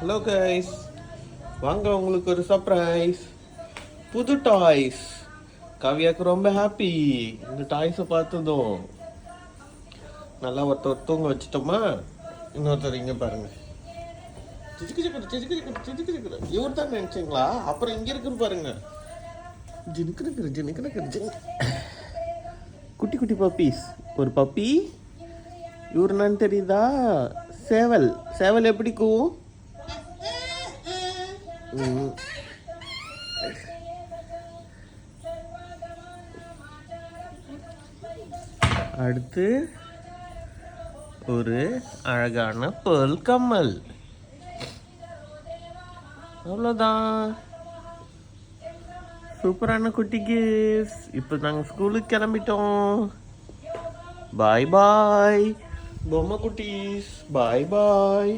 Hello guys, வாங்க உங்களுக்கு ஒரு சர்ப்ரைஸ். புது டாய்ஸ். கவியாக்கு ரொம்ப ஹாப்பி இந்த டாய்ஸை பார்த்ததும். நல்லா ஒருத்தர் தூங்க வச்சுட்டோமா, இன்னொருத்தர் இங்கே பாருங்க. இவர் தான் நினைச்சிங்களா? அப்புறம் இங்க இருக்குன்னு பாருங்க. குட்டி குட்டி பப்பீஸ். ஒரு பப்பி. இவர் என்னன்னு தெரியுதா? சேவல். சேவல் எப்படி கூவும்? அடுத்து ஒரு அழகான பேர்ல் கம்மல். அவ்வளோதான். சூப்பரான குட்டி கிஃப்ட்ஸ். இப்போ நாங்கள் ஸ்கூலுக்கு கிளம்பிட்டோம். பாய் பாய் பொம்மை குட்டீஸ். பாய் பாய்.